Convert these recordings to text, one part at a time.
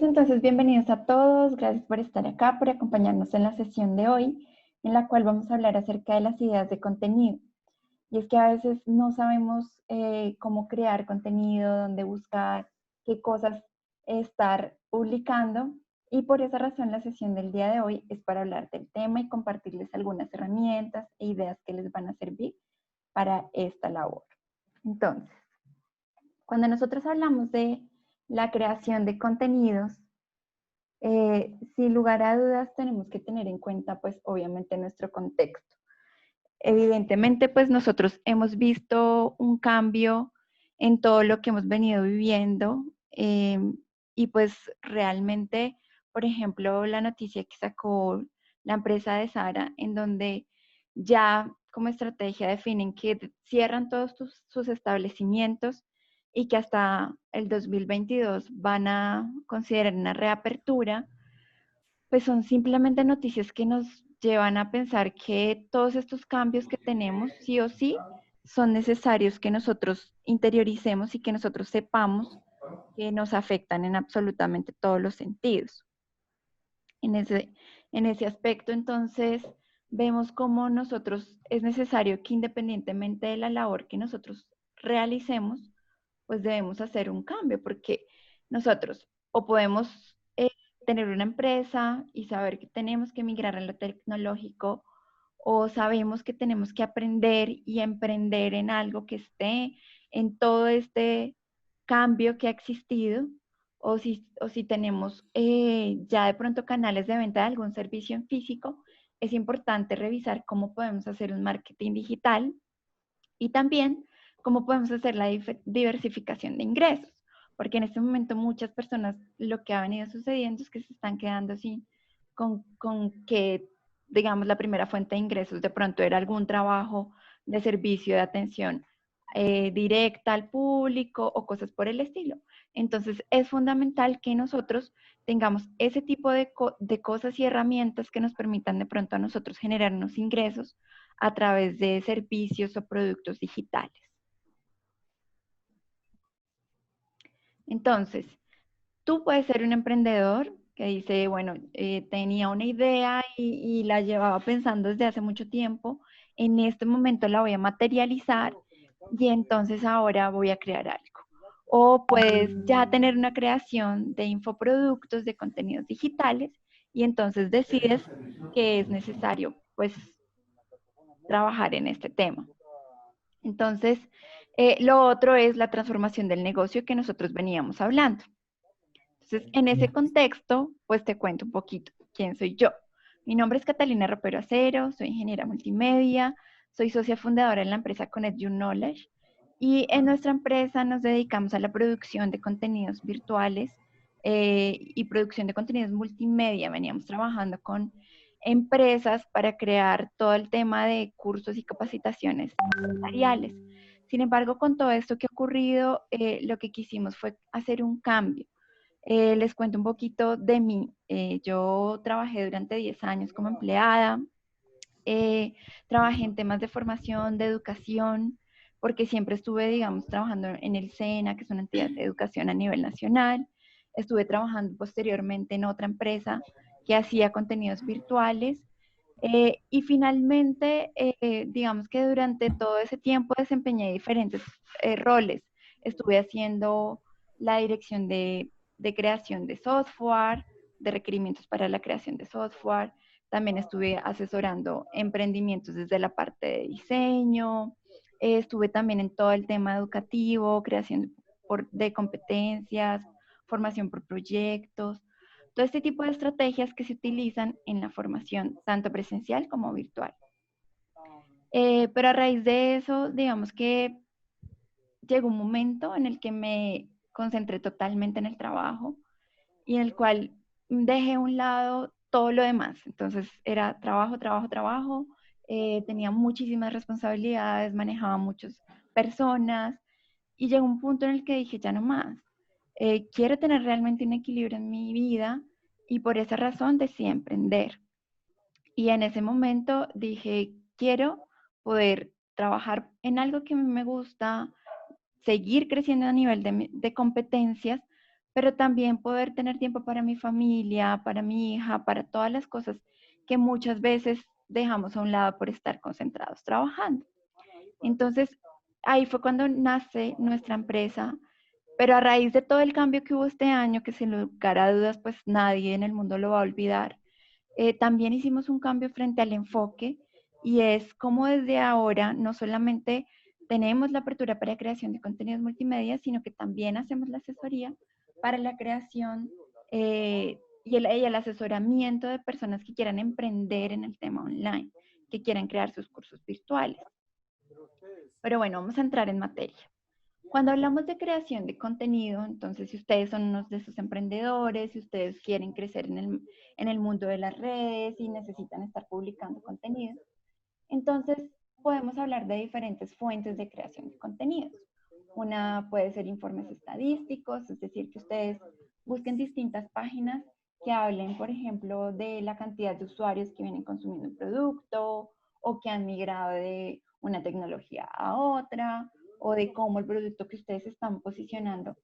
Entonces, bienvenidos a todos, gracias por estar acá, por acompañarnos en la sesión de hoy, en la cual vamos a hablar acerca de las ideas de contenido. Y es que a veces no sabemos cómo crear contenido, dónde buscar, qué cosas estar publicando, y por esa razón la sesión del día de hoy es para hablar del tema y compartirles algunas herramientas e ideas que les van a servir para esta labor. Entonces, cuando nosotros hablamos de la creación de contenidos, sin lugar a dudas tenemos que tener en cuenta, pues, obviamente nuestro contexto. Evidentemente, pues, nosotros hemos visto un cambio en todo lo que hemos venido viviendo y, pues, realmente, por ejemplo, la noticia que sacó la empresa de Zara, en donde ya como estrategia definen que cierran todos sus establecimientos y que hasta el 2022 van a considerar una reapertura, pues son simplemente noticias que nos llevan a pensar que todos estos cambios que tenemos, sí o sí, son necesarios que nosotros interioricemos y que nosotros sepamos que nos afectan en absolutamente todos los sentidos. En ese aspecto, entonces, vemos cómo nosotros es necesario que independientemente de la labor que nosotros realicemos, pues debemos hacer un cambio, porque nosotros o podemos tener una empresa y saber que tenemos que migrar a lo tecnológico, o sabemos que tenemos que aprender y emprender en algo que esté en todo este cambio que ha existido, o si tenemos ya de pronto canales de venta de algún servicio en físico, es importante revisar cómo podemos hacer un marketing digital y también cómo podemos hacer la diversificación de ingresos, porque en este momento muchas personas lo que ha venido sucediendo es que se están quedando sin con que, digamos, la primera fuente de ingresos de pronto era algún trabajo de servicio de atención directa al público o cosas por el estilo. Entonces es fundamental que nosotros tengamos ese tipo de cosas y herramientas que nos permitan de pronto a nosotros generar unos ingresos a través de servicios o productos digitales. Entonces, tú puedes ser un emprendedor que dice, bueno, tenía una idea y la llevaba pensando desde hace mucho tiempo, en este momento la voy a materializar y entonces ahora voy a crear algo. O puedes ya tener una creación de infoproductos, de contenidos digitales, y entonces decides que es necesario, pues, trabajar en este tema. Entonces, lo otro es la transformación del negocio que nosotros veníamos hablando. Entonces, en ese contexto, pues te cuento un poquito quién soy yo. Mi nombre es Catalina Ropero Acero, soy ingeniera multimedia, soy socia fundadora en la empresa Connect You Knowledge, y en nuestra empresa nos dedicamos a la producción de contenidos virtuales y producción de contenidos multimedia. Veníamos trabajando con empresas para crear todo el tema de cursos y capacitaciones empresariales. Sin embargo, con todo esto que ha ocurrido, lo que quisimos fue hacer un cambio. Les cuento un poquito de mí. Yo trabajé durante 10 años como empleada, trabajé en temas de formación, de educación, porque siempre estuve, digamos, trabajando en el SENA, que es una entidad de educación a nivel nacional. Estuve trabajando posteriormente en otra empresa que hacía contenidos virtuales. Y finalmente, digamos que durante todo ese tiempo desempeñé diferentes roles. Estuve haciendo la dirección de creación de software, de requerimientos para la creación de software. También estuve asesorando emprendimientos desde la parte de diseño. Estuve también en todo el tema educativo, creación de competencias, formación por proyectos, todo este tipo de estrategias que se utilizan en la formación, tanto presencial como virtual. Pero a raíz de eso, digamos que llegó un momento en el que me concentré totalmente en el trabajo y en el cual dejé a un lado todo lo demás. Entonces era trabajo, trabajo, trabajo, tenía muchísimas responsabilidades, manejaba muchas personas y llegó un punto en el que dije, ya no más. Quiero tener realmente un equilibrio en mi vida y por esa razón decidí emprender. Y en ese momento dije, quiero poder trabajar en algo que me gusta, seguir creciendo a nivel de competencias, pero también poder tener tiempo para mi familia, para mi hija, para todas las cosas que muchas veces dejamos a un lado por estar concentrados trabajando. Entonces, ahí fue cuando nace nuestra empresa, pero a raíz de todo el cambio que hubo este año, que sin lugar a dudas, pues nadie en el mundo lo va a olvidar, también hicimos un cambio frente al enfoque y es como desde ahora no solamente tenemos la apertura para creación de contenidos multimedia, sino que también hacemos la asesoría para la creación y el asesoramiento de personas que quieran emprender en el tema online, que quieran crear sus cursos virtuales. Pero bueno, vamos a entrar en materia. Cuando hablamos de creación de contenido, entonces si ustedes son unos de esos emprendedores, si ustedes quieren crecer en el mundo de las redes y necesitan estar publicando contenido, entonces podemos hablar de diferentes fuentes de creación de contenidos. Una puede ser informes estadísticos, es decir, que ustedes busquen distintas páginas que hablen, por ejemplo, de la cantidad de usuarios que vienen consumiendo un producto o que han migrado de una tecnología a otra o de cómo el producto que ustedes están posicionando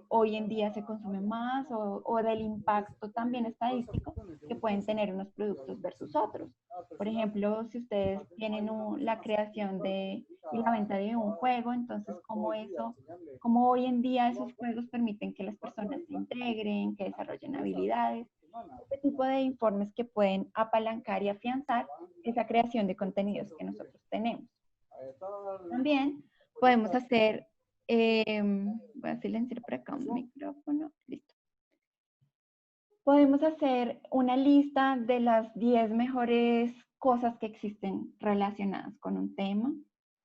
hoy en día se consume más o del impacto también estadístico que pueden tener unos productos versus otros. Por ejemplo, si ustedes tienen la creación y la venta de un juego, entonces cómo hoy en día esos juegos permiten que las personas se integren, que desarrollen habilidades, este tipo de informes que pueden apalancar y afianzar esa creación de contenidos que nosotros tenemos. También podemos hacer, voy a silenciar por acá un micrófono, listo. Podemos hacer una lista de las 10 mejores cosas que existen relacionadas con un tema.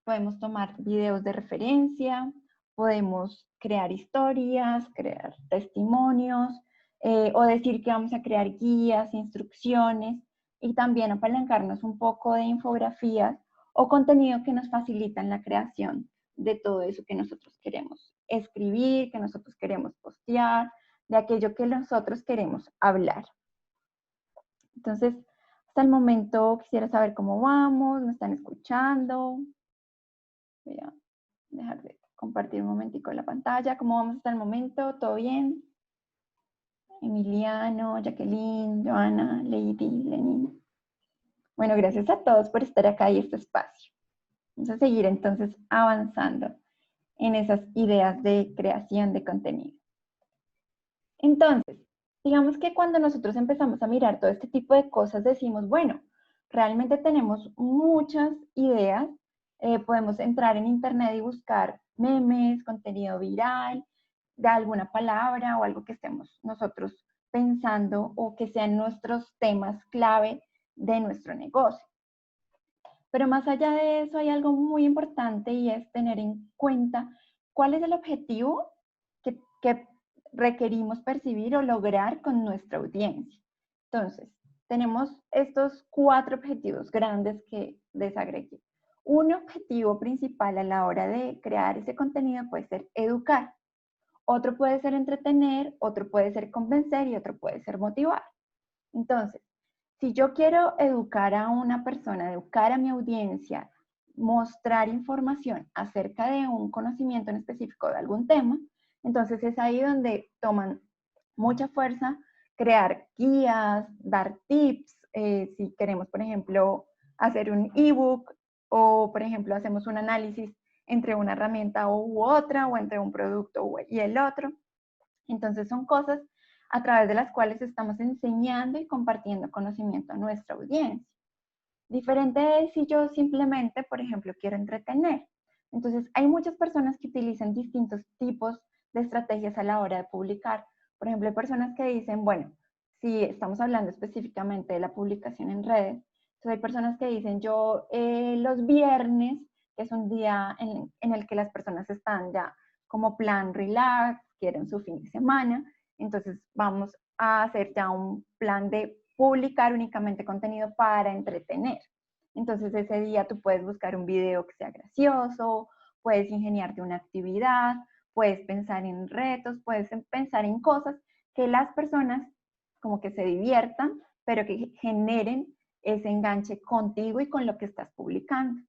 Podemos tomar videos de referencia, podemos crear historias, crear testimonios, o decir que vamos a crear guías, instrucciones y también apalancarnos un poco de infografías o contenido que nos facilitan la creación de todo eso que nosotros queremos escribir, que nosotros queremos postear, de aquello que nosotros queremos hablar. Entonces, hasta el momento quisiera saber cómo vamos, me están escuchando. Voy a dejar de compartir un momentico la pantalla. ¿Cómo vamos hasta el momento? ¿Todo bien? Emiliano, Jacqueline, Joana, Lady, Lenin. Bueno, gracias a todos por estar acá y este espacio. Vamos a seguir entonces avanzando en esas ideas de creación de contenido. Entonces, digamos que cuando nosotros empezamos a mirar todo este tipo de cosas, decimos, bueno, realmente tenemos muchas ideas. Podemos entrar en internet y buscar memes, contenido viral, de alguna palabra o algo que estemos nosotros pensando o que sean nuestros temas clave de nuestro negocio. Pero más allá de eso hay algo muy importante y es tener en cuenta cuál es el objetivo que requerimos percibir o lograr con nuestra audiencia. Entonces, tenemos estos 4 objetivos grandes que desagregué. Un objetivo principal a la hora de crear ese contenido puede ser educar. Otro puede ser entretener, otro puede ser convencer y otro puede ser motivar. Entonces, si yo quiero educar a una persona, educar a mi audiencia, mostrar información acerca de un conocimiento en específico de algún tema, entonces es ahí donde toman mucha fuerza crear guías, dar tips, si queremos, por ejemplo, hacer un ebook o, por ejemplo, hacemos un análisis entre una herramienta u otra o entre un producto y el otro. Entonces son cosas a través de las cuales estamos enseñando y compartiendo conocimiento a nuestra audiencia. Diferente es si yo simplemente, por ejemplo, quiero entretener. Entonces, hay muchas personas que utilizan distintos tipos de estrategias a la hora de publicar. Por ejemplo, hay personas que dicen, bueno, si estamos hablando específicamente de la publicación en redes, entonces hay personas que dicen, yo los viernes, que es un día en el que las personas están ya como plan relax, quieren su fin de semana, entonces vamos a hacer ya un plan de publicar únicamente contenido para entretener. Entonces ese día tú puedes buscar un video que sea gracioso, puedes ingeniarte una actividad, puedes pensar en retos, puedes pensar en cosas que las personas como que se diviertan, pero que generen ese enganche contigo y con lo que estás publicando.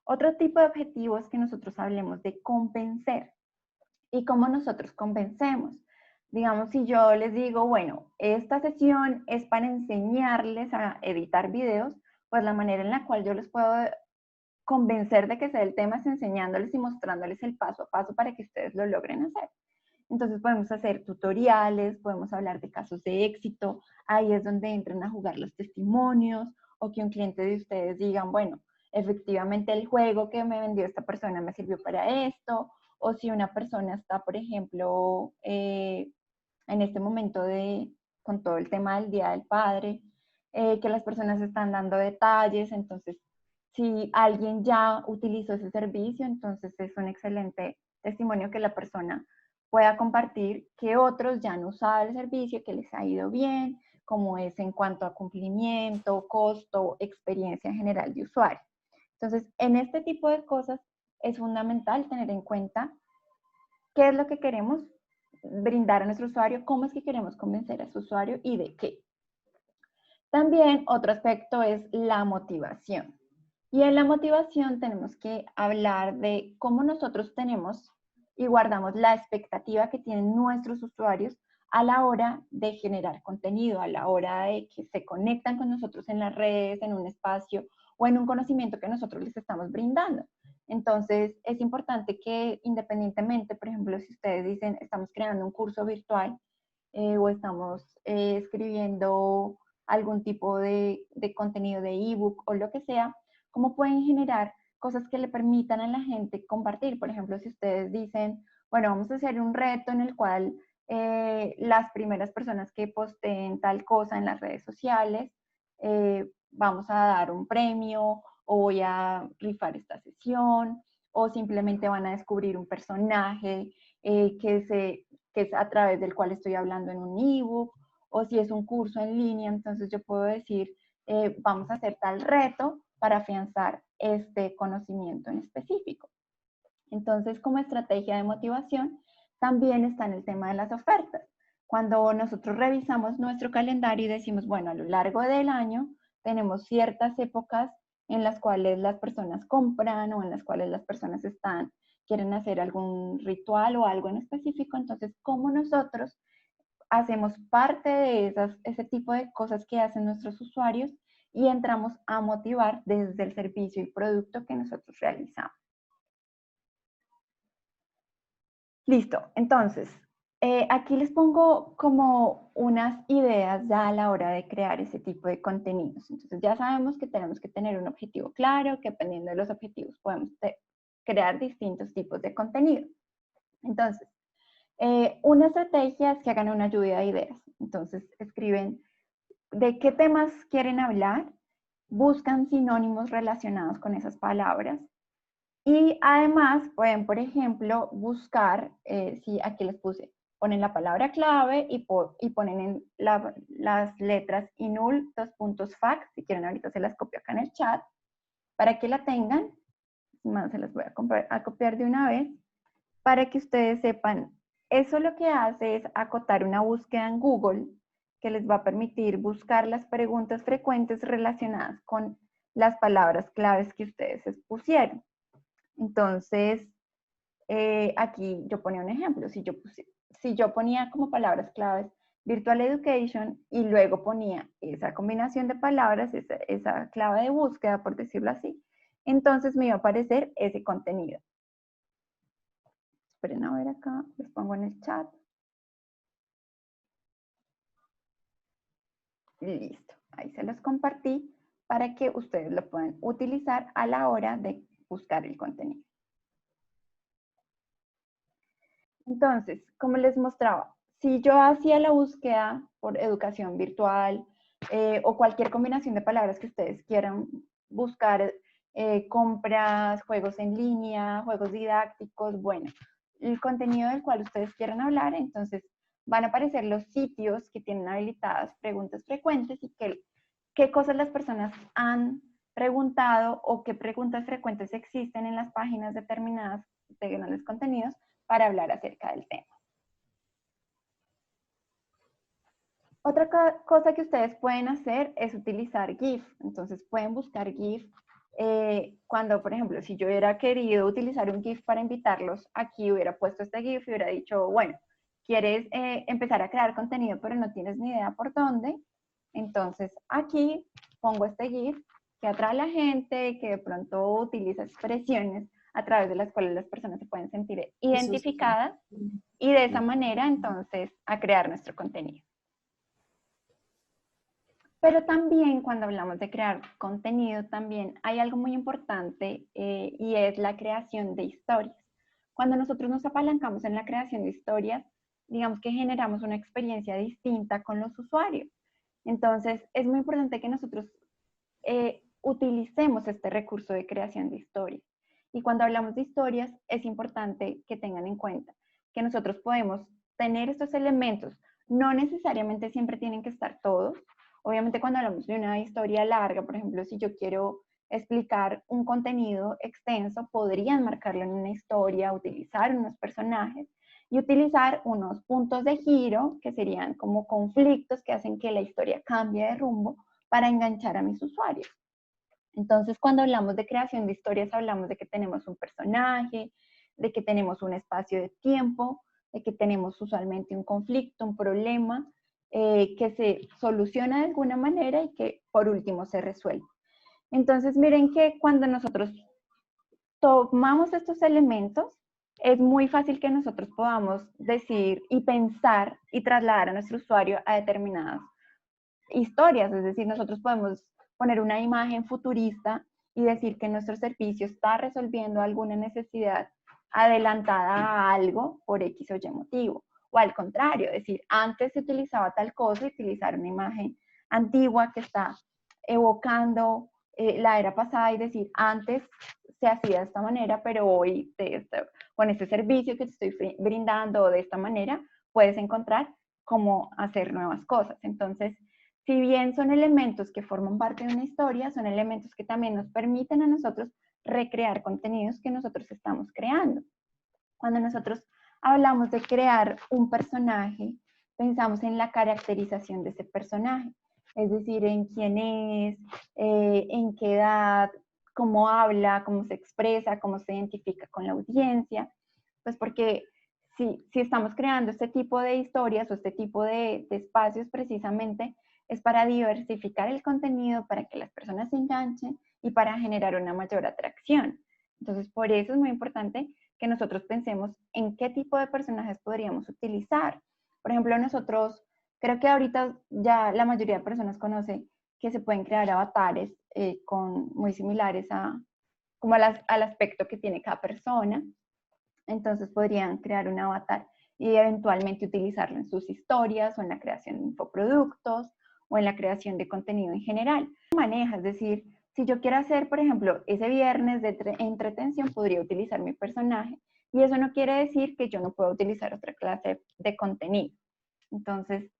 Otro tipo de objetivo es que nosotros hablemos de convencer. ¿Y cómo nosotros convencemos? Digamos, si yo les digo, bueno, esta sesión es para enseñarles a editar videos, pues la manera en la cual yo les puedo convencer de que sea el tema es enseñándoles y mostrándoles el paso a paso para que ustedes lo logren hacer. Entonces podemos hacer tutoriales, podemos hablar de casos de éxito, ahí es donde entran a jugar los testimonios o que un cliente de ustedes digan, bueno, efectivamente el juego que me vendió esta persona me sirvió para esto, o si una persona está, por ejemplo, en este momento con todo el tema del Día del Padre, que las personas están dando detalles, entonces si alguien ya utilizó ese servicio, entonces es un excelente testimonio que la persona pueda compartir que otros ya han usado el servicio, que les ha ido bien, como es en cuanto a cumplimiento, costo, experiencia general de usuario. Entonces, en este tipo de cosas es fundamental tener en cuenta qué es lo que queremos brindar a nuestro usuario, cómo es que queremos convencer a su usuario y de qué. También otro aspecto es la motivación. Y en la motivación tenemos que hablar de cómo nosotros tenemos y guardamos la expectativa que tienen nuestros usuarios a la hora de generar contenido, a la hora de que se conectan con nosotros en las redes, en un espacio o en un conocimiento que nosotros les estamos brindando. Entonces, es importante que independientemente, por ejemplo, si ustedes dicen, estamos creando un curso virtual o estamos escribiendo algún tipo de contenido de ebook o lo que sea, cómo pueden generar cosas que le permitan a la gente compartir. Por ejemplo, si ustedes dicen, bueno, vamos a hacer un reto en el cual las primeras personas que posteen tal cosa en las redes sociales, vamos a dar un premio o voy a rifar esta sesión o simplemente van a descubrir un personaje que es a través del cual estoy hablando en un ebook, o si es un curso en línea, entonces yo puedo decir, vamos a hacer tal reto para afianzar este conocimiento en específico. Entonces, como estrategia de motivación, también está en el tema de las ofertas. Cuando nosotros revisamos nuestro calendario y decimos, bueno, a lo largo del año tenemos ciertas épocas en las cuales las personas compran o en las cuales las personas quieren hacer algún ritual o algo en específico, entonces, ¿cómo nosotros hacemos parte de ese tipo de cosas que hacen nuestros usuarios y entramos a motivar desde el servicio y producto que nosotros realizamos? Listo, entonces, aquí les pongo como unas ideas ya a la hora de crear ese tipo de contenidos. Entonces, ya sabemos que tenemos que tener un objetivo claro, que dependiendo de los objetivos podemos crear distintos tipos de contenido. Entonces, una estrategia es que hagan una lluvia de ideas. Entonces, escriben de qué temas quieren hablar, buscan sinónimos relacionados con esas palabras y además pueden, por ejemplo, buscar, si aquí les puse, ponen la palabra clave y ponen en las letras INUL, fac, si quieren ahorita se las copio acá en el chat, para que la tengan, más se las voy a copiar de una vez, para que ustedes sepan, eso lo que hace es acotar una búsqueda en Google que les va a permitir buscar las preguntas frecuentes relacionadas con las palabras claves que ustedes expusieron. Entonces, aquí yo ponía un ejemplo. Si yo ponía como palabras claves Virtual Education y luego ponía esa combinación de palabras, esa clave de búsqueda, por decirlo así, entonces me iba a aparecer ese contenido. Esperen a ver acá, les pongo en el chat. Listo, ahí se los compartí para que ustedes lo puedan utilizar a la hora de buscar el contenido. Entonces, como les mostraba, si yo hacía la búsqueda por educación virtual o cualquier combinación de palabras que ustedes quieran buscar, compras, juegos en línea, juegos didácticos, bueno, el contenido del cual ustedes quieran hablar, entonces van a aparecer los sitios que tienen habilitadas preguntas frecuentes y qué cosas las personas han preguntado o qué preguntas frecuentes existen en las páginas determinadas de grandes contenidos para hablar acerca del tema. Otra cosa que ustedes pueden hacer es utilizar GIF. Entonces pueden buscar GIF. Cuando, por ejemplo, si yo hubiera querido utilizar un GIF para invitarlos, aquí hubiera puesto este GIF y hubiera dicho, bueno, quieres empezar a crear contenido, pero no tienes ni idea por dónde, entonces aquí pongo este GIF que atrae a la gente, que de pronto utiliza expresiones a través de las cuales las personas se pueden sentir identificadas y de esa manera entonces a crear nuestro contenido. Pero también cuando hablamos de crear contenido, también hay algo muy importante y es la creación de historias. Cuando nosotros nos apalancamos en la creación de historias, digamos que generamos una experiencia distinta con los usuarios. Entonces, es muy importante que nosotros utilicemos este recurso de creación de historias. Y cuando hablamos de historias, es importante que tengan en cuenta que nosotros podemos tener estos elementos. No necesariamente siempre tienen que estar todos. Obviamente cuando hablamos de una historia larga, por ejemplo, si yo quiero explicar un contenido extenso, podría enmarcarlo en una historia, utilizar unos personajes y utilizar unos puntos de giro que serían como conflictos que hacen que la historia cambie de rumbo para enganchar a mis usuarios. Entonces, cuando hablamos de creación de historias, hablamos de que tenemos un personaje, de que tenemos un espacio de tiempo, de que tenemos usualmente un conflicto, un problema, que se soluciona de alguna manera y que por último se resuelve. Entonces, miren que cuando nosotros tomamos estos elementos, es muy fácil que nosotros podamos decir y pensar y trasladar a nuestro usuario a determinadas historias, es decir, nosotros podemos poner una imagen futurista y decir que nuestro servicio está resolviendo alguna necesidad adelantada a algo por X o Y motivo. O al contrario, decir, antes se utilizaba tal cosa y utilizar una imagen antigua que está evocando la era pasada y decir, antes se hacía de esta manera, pero hoy con este servicio que te estoy brindando de esta manera, puedes encontrar cómo hacer nuevas cosas. Entonces, si bien son elementos que forman parte de una historia, son elementos que también nos permiten a nosotros recrear contenidos que nosotros estamos creando. Cuando nosotros hablamos de crear un personaje, pensamos en la caracterización de ese personaje, es decir, en quién es, en qué edad, cómo habla, cómo se expresa, cómo se identifica con la audiencia, pues porque si estamos creando este tipo de historias o este tipo de espacios precisamente, es para diversificar el contenido, para que las personas se enganchen y para generar una mayor atracción. Entonces, por eso es muy importante que nosotros pensemos en qué tipo de personajes podríamos utilizar. Por ejemplo, nosotros, creo que ahorita ya la mayoría de personas conoce que se pueden crear avatares muy similares como al aspecto que tiene cada persona. Entonces podrían crear un avatar y eventualmente utilizarlo en sus historias o en la creación de infoproductos o en la creación de contenido en general. Maneja, es decir, si yo quiero hacer, por ejemplo, ese viernes de entretención, podría utilizar mi personaje y eso no quiere decir que yo no pueda utilizar otra clase de contenido. Entonces,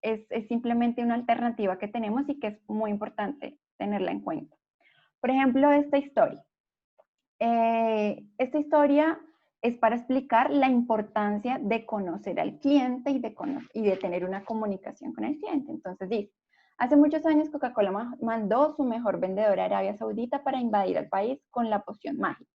es simplemente una alternativa que tenemos y que es muy importante tenerla en cuenta. Por ejemplo, esta historia. Esta historia es para explicar la importancia de conocer al cliente y de tener una comunicación con el cliente. Entonces dice, hace muchos años Coca-Cola mandó su mejor vendedor a Arabia Saudita para invadir el país con la poción mágica.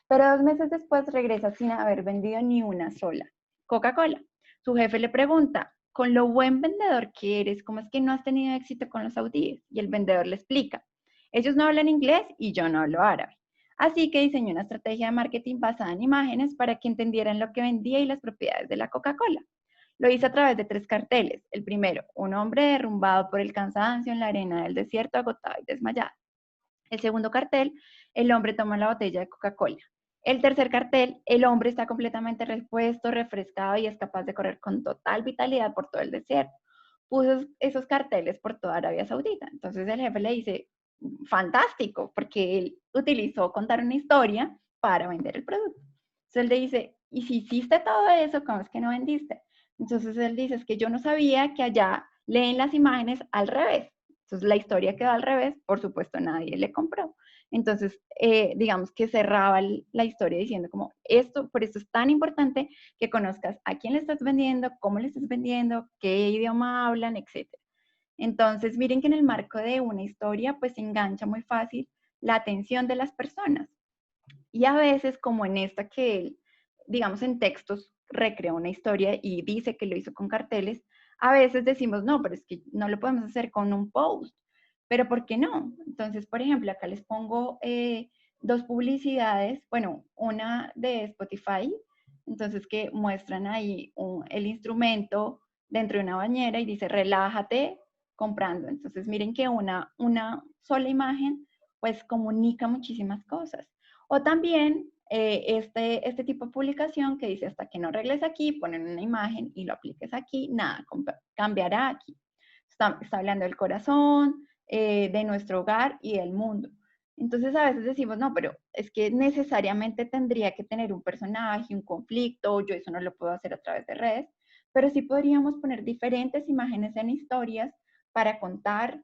Pero 2 meses después regresa sin haber vendido ni una sola Coca-Cola. Su jefe le pregunta, con lo buen vendedor que eres, ¿cómo es que no has tenido éxito con los saudíes? Y el vendedor le explica, ellos no hablan inglés y yo no hablo árabe. Así que diseñó una estrategia de marketing basada en imágenes para que entendieran lo que vendía y las propiedades de la Coca-Cola. Lo hizo a través de 3 carteles. El primero, un hombre derrumbado por el cansancio en la arena del desierto, agotado y desmayado. El segundo cartel, el hombre toma la botella de Coca-Cola. El tercer cartel, el hombre está completamente repuesto, refrescado y es capaz de correr con total vitalidad por todo el desierto. Puso esos carteles por toda Arabia Saudita. Entonces el jefe le dice, fantástico, porque él utilizó contar una historia para vender el producto. Entonces él le dice, ¿y si hiciste todo eso, cómo es que no vendiste? Entonces él dice, es que yo no sabía que allá leen las imágenes al revés. Entonces la historia quedó al revés, por supuesto nadie le compró. Entonces, digamos que cerraba la historia diciendo como esto, por eso es tan importante que conozcas a quién le estás vendiendo, cómo le estás vendiendo, qué idioma hablan, etc. Entonces, miren que en el marco de una historia, pues engancha muy fácil la atención de las personas. Y a veces, como en esta que, digamos, en textos recrea una historia y dice que lo hizo con carteles, a veces decimos, no, pero es que no lo podemos hacer con un post. Pero ¿por qué no? Entonces, por ejemplo, acá les pongo dos publicidades, bueno, una de Spotify, entonces que muestran ahí el instrumento dentro de una bañera y dice, relájate comprando. Entonces, miren que una sola imagen pues comunica muchísimas cosas. O también este tipo de publicación que dice, hasta que no arregles aquí, ponen una imagen y lo apliques aquí, nada, cambiará aquí. Está hablando del corazón, de nuestro hogar y del mundo. Entonces a veces decimos, no, pero es que necesariamente tendría que tener un personaje, un conflicto, yo eso no lo puedo hacer a través de redes, pero sí podríamos poner diferentes imágenes en historias para contar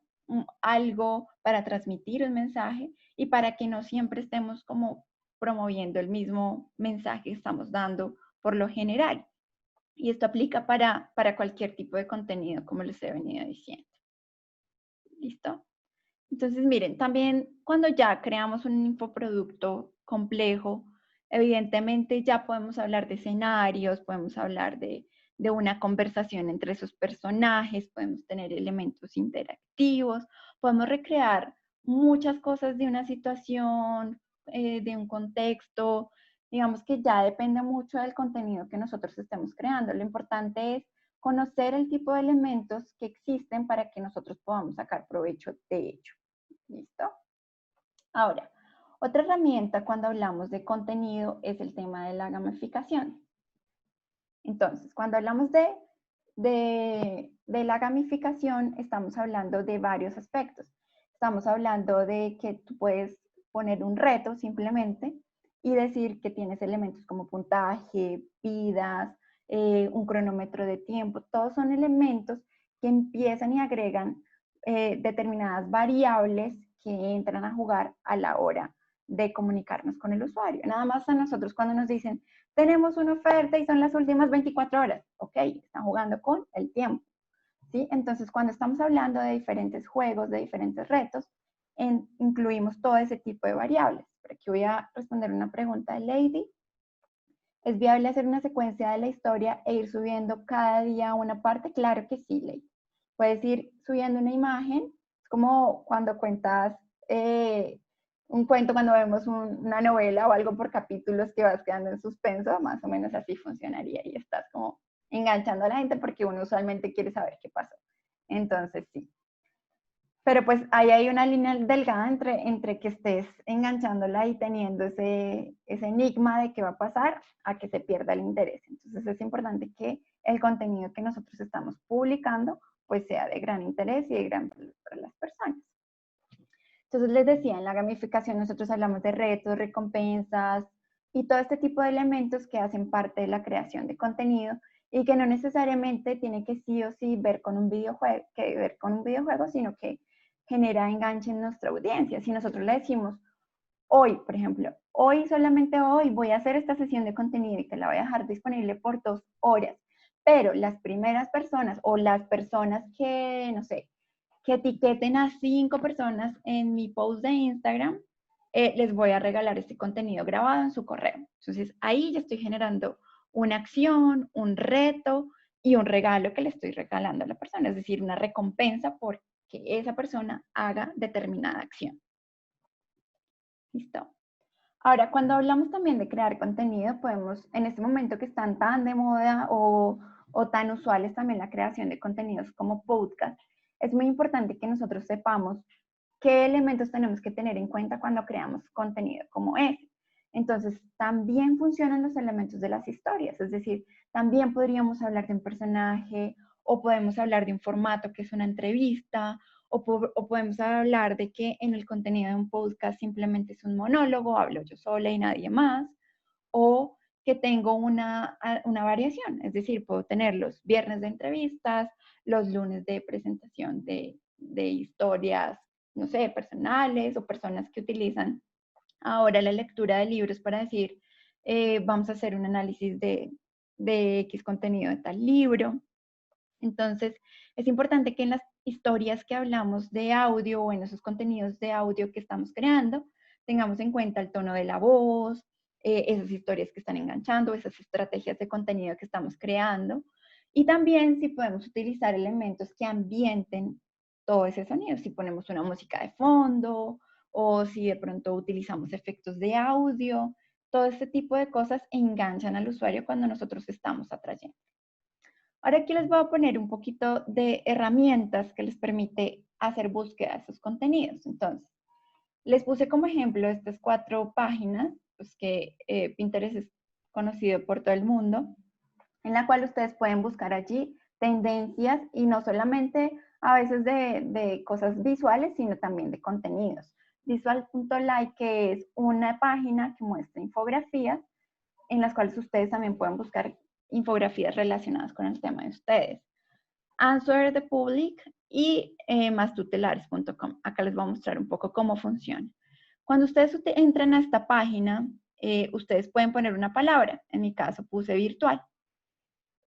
algo, para transmitir un mensaje y para que no siempre estemos como promoviendo el mismo mensaje que estamos dando por lo general. Y esto aplica para cualquier tipo de contenido, como les he venido diciendo. ¿Listo? Entonces, miren, también cuando ya creamos un infoproducto complejo, evidentemente ya podemos hablar de escenarios, podemos hablar de una conversación entre esos personajes, podemos tener elementos interactivos, podemos recrear muchas cosas de una situación, de un contexto. Digamos que ya depende mucho del contenido que nosotros estemos creando. Lo importante es conocer el tipo de elementos que existen para que nosotros podamos sacar provecho de ello. ¿Listo? Ahora, otra herramienta cuando hablamos de contenido es el tema de la gamificación. Entonces, cuando hablamos de la gamificación, estamos hablando de varios aspectos. Estamos hablando de que tú puedes poner un reto simplemente y decir que tienes elementos como puntaje, vidas, un cronómetro de tiempo. Todos son elementos que empiezan y agregan determinadas variables que entran a jugar a la hora de comunicarnos con el usuario. Nada más a nosotros cuando nos dicen, tenemos una oferta y son las últimas 24 horas. Ok, están jugando con el tiempo. ¿Sí? Entonces, cuando estamos hablando de diferentes juegos, de diferentes retos, incluimos todo ese tipo de variables. Por aquí voy a responder una pregunta de Lady. ¿Es viable hacer una secuencia de la historia e ir subiendo cada día una parte? Claro que sí, Lady. Puedes ir subiendo una imagen, es como cuando cuentas un cuento, cuando vemos una novela o algo por capítulos que vas quedando en suspenso, más o menos así funcionaría y estás como enganchando a la gente porque uno usualmente quiere saber qué pasó. Entonces, sí. Pero pues ahí hay una línea delgada entre que estés enganchándola y teniendo ese enigma de qué va a pasar a que se pierda el interés. Entonces es importante que el contenido que nosotros estamos publicando pues sea de gran interés y de gran valor para las personas. Entonces les decía, en la gamificación nosotros hablamos de retos, recompensas y todo este tipo de elementos que hacen parte de la creación de contenido y que no necesariamente tiene que sí o sí ver con un videojuego, sino que genera enganche en nuestra audiencia. Si nosotros le decimos, hoy, por ejemplo, hoy, solamente hoy voy a hacer esta sesión de contenido y te la voy a dejar disponible por 2 horas, pero las primeras personas o las personas que, no sé, que etiqueten a 5 personas en mi post de Instagram, les voy a regalar este contenido grabado en su correo. Entonces ahí ya estoy generando una acción, un reto y un regalo que le estoy regalando a la persona, es decir, una recompensa por que esa persona haga determinada acción. ¿Listo? Ahora, cuando hablamos también de crear contenido, podemos, en este momento que están tan de moda o tan usuales también la creación de contenidos como podcast, es muy importante que nosotros sepamos qué elementos tenemos que tener en cuenta cuando creamos contenido como ese. Entonces, también funcionan los elementos de las historias, es decir, también podríamos hablar de un personaje o podemos hablar de un formato que es una entrevista o podemos hablar de que en el contenido de un podcast simplemente es un monólogo, hablo yo sola y nadie más, o que tengo una variación, es decir, puedo tener los viernes de entrevistas, los lunes de presentación de historias, no sé, personales o personas que utilizan ahora la lectura de libros para decir, vamos a hacer un análisis de X contenido de tal libro. Entonces, es importante que en las historias que hablamos de audio o en esos contenidos de audio que estamos creando, tengamos en cuenta el tono de la voz, esas historias que están enganchando, esas estrategias de contenido que estamos creando. Y también si podemos utilizar elementos que ambienten todo ese sonido, si ponemos una música de fondo o si de pronto utilizamos efectos de audio, todo este tipo de cosas enganchan al usuario cuando nosotros estamos atrayendo. Ahora aquí les voy a poner un poquito de herramientas que les permite hacer búsqueda de esos contenidos. Entonces, les puse como ejemplo estas 4 páginas, pues que Pinterest es conocido por todo el mundo, en la cual ustedes pueden buscar allí tendencias y no solamente a veces de cosas visuales, sino también de contenidos. Visual.like, que es una página que muestra infografías en las cuales ustedes también pueden buscar infografías relacionadas con el tema de ustedes. Answer the Public y mastutelares.com. Acá les voy a mostrar un poco cómo funciona. Cuando ustedes entran a esta página, ustedes pueden poner una palabra. En mi caso puse virtual.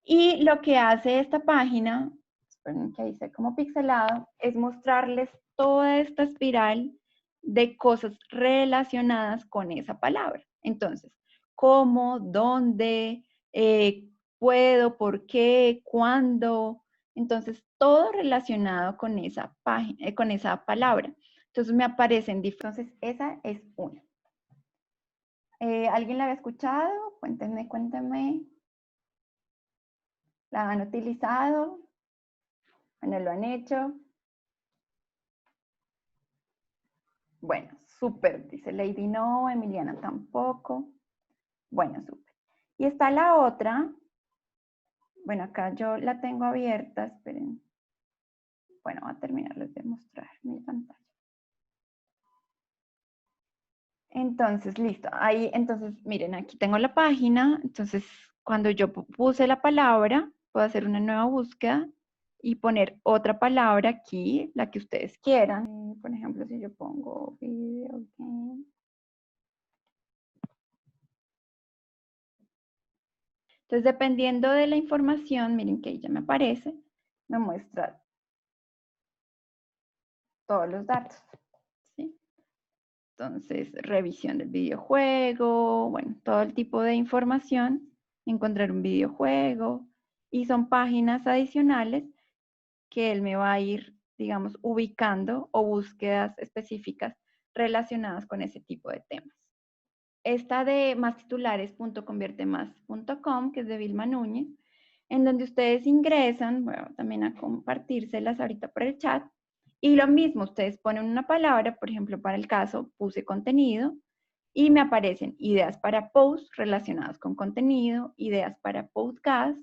Y lo que hace esta página, esperen que ahí sea como pixelado, es mostrarles toda esta espiral de cosas relacionadas con esa palabra. Entonces, cómo, dónde, puedo, por qué, cuándo. Entonces, todo relacionado con esa página, con esa palabra. Entonces, me aparecen diferentes. Entonces, esa es una. ¿Alguien la había escuchado? Cuéntenme, cuéntenme. ¿La han utilizado? Bueno, ¿lo han hecho? Bueno, súper, dice Lady no, Emiliana tampoco. Bueno, súper. Y está la otra. Bueno, acá yo la tengo abierta, esperen. Bueno, voy a terminarles de mostrar mi pantalla. Entonces, listo. Ahí, entonces, miren, aquí tengo la página. Entonces, cuando yo puse la palabra, puedo hacer una nueva búsqueda y poner otra palabra aquí, la que ustedes quieran. Por ejemplo, si yo pongo video game. Entonces, dependiendo de la información, miren que ahí ya me aparece, me muestra todos los datos. ¿Sí? Entonces, revisión del videojuego, bueno, todo el tipo de información, encontrar un videojuego, y son páginas adicionales que él me va a ir, digamos, ubicando o búsquedas específicas relacionadas con ese tipo de temas. Esta de mastitulares.conviertemás.com, que es de Vilma Núñez, en donde ustedes ingresan, bueno, también a compartírselas ahorita por el chat, y lo mismo, ustedes ponen una palabra, por ejemplo, para el caso, puse contenido, y me aparecen ideas para posts relacionados con contenido, ideas para podcast,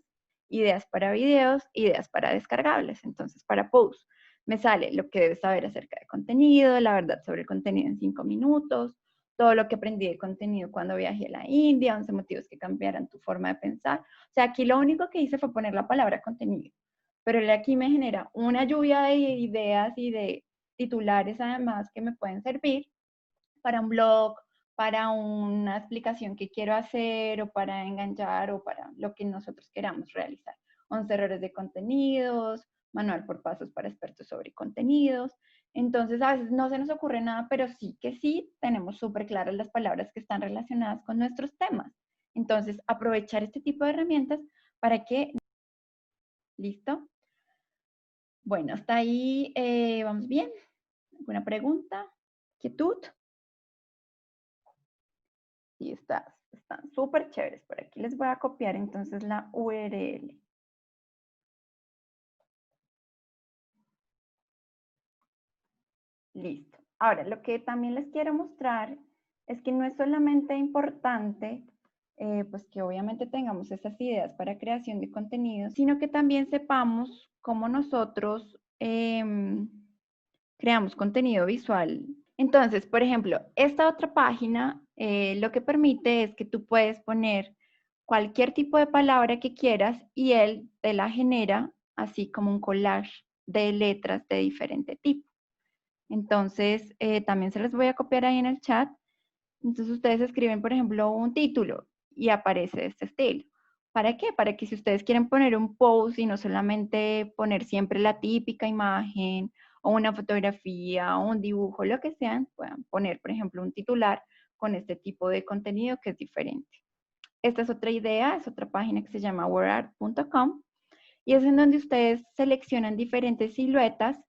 ideas para videos, ideas para descargables. Entonces, para posts me sale lo que debes saber acerca de contenido, la verdad sobre el contenido en 5 minutos, todo lo que aprendí de contenido cuando viajé a la India, 11 motivos que cambiaran tu forma de pensar. O sea, aquí lo único que hice fue poner la palabra contenido, pero él aquí me genera una lluvia de ideas y de titulares además que me pueden servir para un blog, para una explicación que quiero hacer o para enganchar o para lo que nosotros queramos realizar. 11 errores de contenidos, manual por pasos para expertos sobre contenidos. Entonces, a veces no se nos ocurre nada, pero sí que sí tenemos súper claras las palabras que están relacionadas con nuestros temas. Entonces, aprovechar este tipo de herramientas para que... ¿Listo? Bueno, hasta ahí vamos bien. ¿Alguna pregunta? ¿Quietud? Sí, están súper chéveres. Por aquí les voy a copiar entonces la URL. Listo. Ahora, lo que también les quiero mostrar es que no es solamente importante, pues que obviamente tengamos esas ideas para creación de contenido, sino que también sepamos cómo nosotros creamos contenido visual. Entonces, por ejemplo, esta otra página lo que permite es que tú puedes poner cualquier tipo de palabra que quieras y él te la genera así como un collage de letras de diferente tipo. Entonces, también se les voy a copiar ahí en el chat. Entonces, ustedes escriben, por ejemplo, un título y aparece de este estilo. ¿Para qué? Para que si ustedes quieren poner un post y no solamente poner siempre la típica imagen o una fotografía o un dibujo, lo que sean, puedan poner, por ejemplo, un titular con este tipo de contenido que es diferente. Esta es otra idea, es otra página que se llama wordart.com y es en donde ustedes seleccionan diferentes siluetas,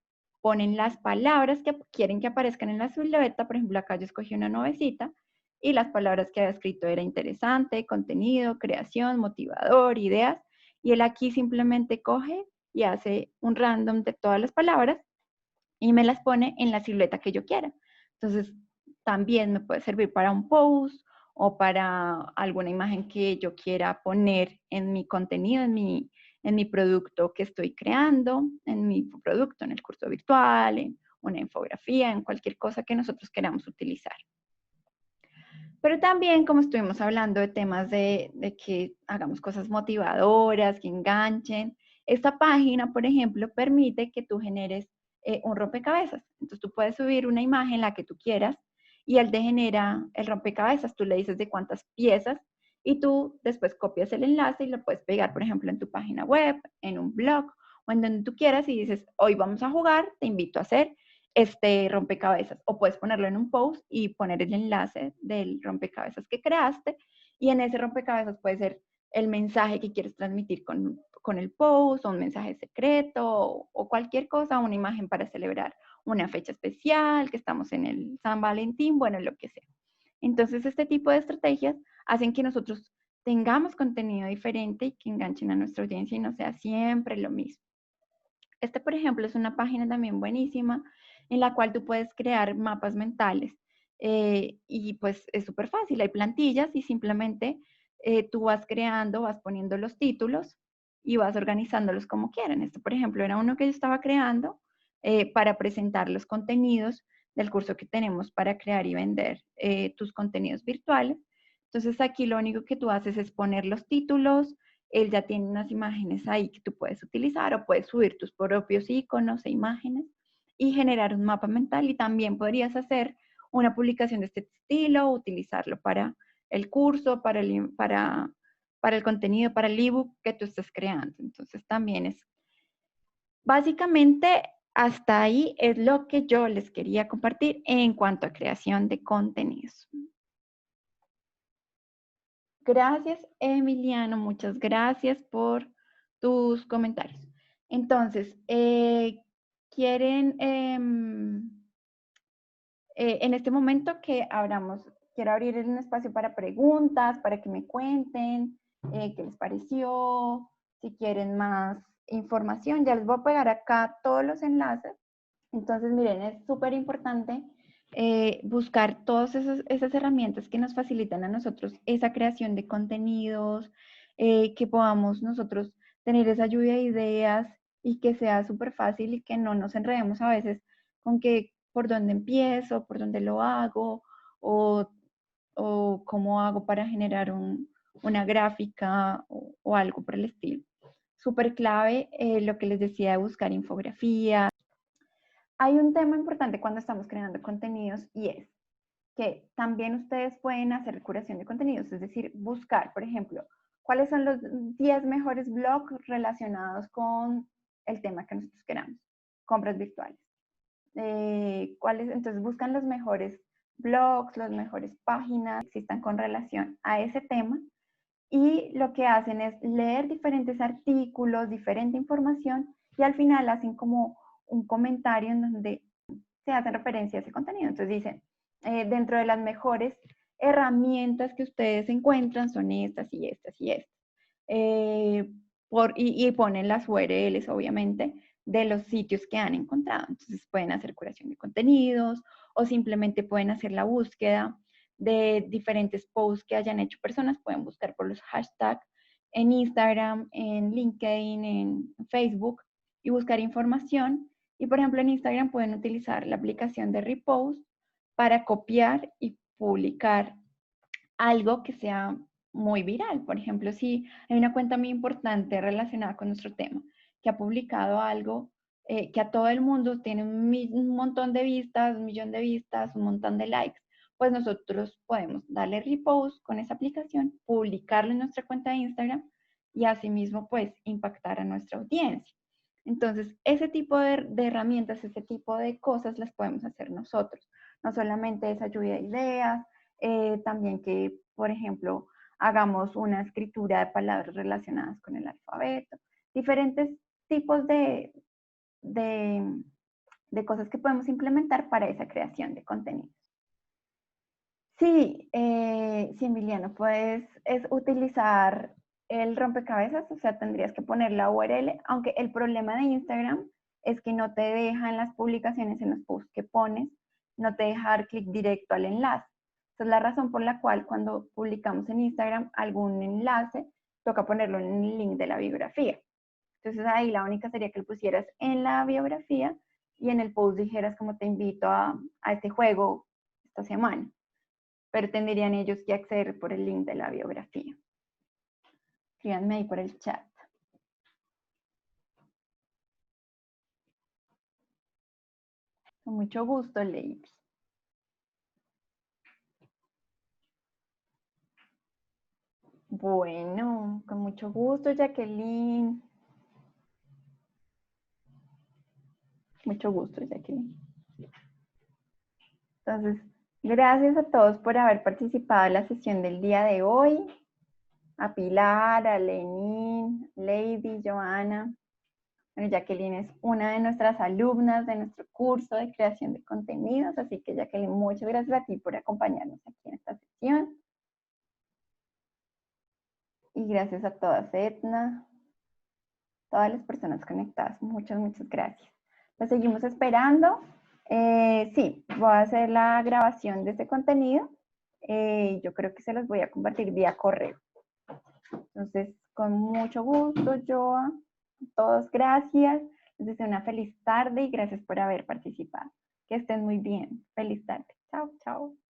ponen las palabras que quieren que aparezcan en la silueta. Por ejemplo, acá yo escogí una nubecita y las palabras que había escrito era interesante, contenido, creación, motivador, ideas. Y él aquí simplemente coge y hace un random de todas las palabras y me las pone en la silueta que yo quiera. Entonces, también me puede servir para un post o para alguna imagen que yo quiera poner en mi contenido, en mi producto que estoy creando, en mi producto, en el curso virtual, en una infografía, en cualquier cosa que nosotros queramos utilizar. Pero también, como estuvimos hablando de temas de que hagamos cosas motivadoras, que enganchen, esta página, por ejemplo, permite que tú generes un rompecabezas. Entonces tú puedes subir una imagen, la que tú quieras, y él te genera el rompecabezas. Tú le dices de cuántas piezas y tú después copias el enlace y lo puedes pegar, por ejemplo, en tu página web, en un blog o en donde tú quieras y dices, hoy vamos a jugar, te invito a hacer este rompecabezas. O puedes ponerlo en un post y poner el enlace del rompecabezas que creaste. Y en ese rompecabezas puede ser el mensaje que quieres transmitir con el post, o un mensaje secreto, o cualquier cosa, una imagen para celebrar una fecha especial, que estamos en el San Valentín, bueno, lo que sea. Entonces, este tipo de estrategias hacen que nosotros tengamos contenido diferente y que enganchen a nuestra audiencia y no sea siempre lo mismo. Este, por ejemplo, es una página también buenísima en la cual tú puedes crear mapas mentales y pues es súper fácil. Hay plantillas y simplemente tú vas creando, vas poniendo los títulos y vas organizándolos como quieran. Esto, por ejemplo, era uno que yo estaba creando para presentar los contenidos del curso que tenemos para crear y vender tus contenidos virtuales. Entonces aquí lo único que tú haces es poner los títulos, él ya tiene unas imágenes ahí que tú puedes utilizar o puedes subir tus propios iconos e imágenes y generar un mapa mental y también podrías hacer una publicación de este estilo, utilizarlo para el curso, para el contenido, para el ebook que tú estés creando. Entonces también es, básicamente hasta ahí es lo que yo les quería compartir en cuanto a creación de contenidos. Gracias, Emiliano. Muchas gracias por tus comentarios. Entonces, quieren en este momento que abramos, quiero abrir un espacio para preguntas, para que me cuenten qué les pareció, si quieren más información. Ya les voy a pegar acá todos los enlaces. Entonces, miren, es súper importante buscar todas esas herramientas que nos facilitan a nosotros esa creación de contenidos, que podamos nosotros tener esa lluvia de ideas y que sea súper fácil y que no nos enredemos a veces con que por dónde empiezo, por dónde lo hago o, o cómo hago para generar una gráfica o algo por el estilo. Súper clave lo que les decía de buscar infografía. Hay un tema importante cuando estamos creando contenidos y es que también ustedes pueden hacer curación de contenidos, es decir, buscar, por ejemplo, cuáles son los 10 mejores blogs relacionados con el tema que nosotros queramos, compras virtuales. Entonces buscan los mejores blogs, las mejores páginas que existan con relación a ese tema y lo que hacen es leer diferentes artículos, diferente información y al final hacen como un comentario en donde se hace referencia a ese contenido. Entonces dicen, dentro de las mejores herramientas que ustedes encuentran son estas y estas y estas. Y ponen las URLs, obviamente, de los sitios que han encontrado. Entonces pueden hacer curación de contenidos o simplemente pueden hacer la búsqueda de diferentes posts que hayan hecho personas. Pueden buscar por los hashtags en Instagram, en LinkedIn, en Facebook y buscar información. Y por ejemplo en Instagram pueden utilizar la aplicación de Repost para copiar y publicar algo que sea muy viral. Por ejemplo, si hay una cuenta muy importante relacionada con nuestro tema que ha publicado algo que a todo el mundo tiene un montón de vistas, 1 millón de vistas, un montón de likes, pues nosotros podemos darle repost con esa aplicación, publicarlo en nuestra cuenta de Instagram y asimismo pues impactar a nuestra audiencia. Entonces, ese tipo de herramientas, ese tipo de cosas las podemos hacer nosotros. No solamente esa lluvia de ideas, también que, por ejemplo, hagamos una escritura de palabras relacionadas con el alfabeto, diferentes tipos de, de cosas que podemos implementar para esa creación de contenido. Sí, sí, Emiliano, pues es utilizar el rompecabezas, o sea, tendrías que poner la URL, aunque el problema de Instagram es que no te deja en las publicaciones, en los posts que pones, no te deja dar clic directo al enlace. Esa es la razón por la cual cuando publicamos en Instagram algún enlace, toca ponerlo en el link de la biografía. Entonces ahí la única sería que lo pusieras en la biografía y en el post dijeras como te invito a este juego esta semana, pero tendrían ellos que acceder por el link de la biografía. Escríbanme ahí por el chat. Con mucho gusto, Lady. Bueno, con mucho gusto, Jacqueline. Mucho gusto, Jacqueline. Entonces, gracias a todos por haber participado en la sesión del día de hoy. A Pilar, a Lenín, Lady, Joana. Bueno, Jacqueline es una de nuestras alumnas de nuestro curso de creación de contenidos, así que Jacqueline, muchas gracias a ti por acompañarnos aquí en esta sesión. Y gracias a todas, Etna, todas las personas conectadas. Muchas, muchas gracias. Los seguimos esperando. Sí, voy a hacer la grabación de este contenido. Yo creo que se los voy a compartir vía correo. Entonces, con mucho gusto, Joa. A todos, gracias. Les deseo una feliz tarde y gracias por haber participado. Que estén muy bien. Feliz tarde. Chao, chao.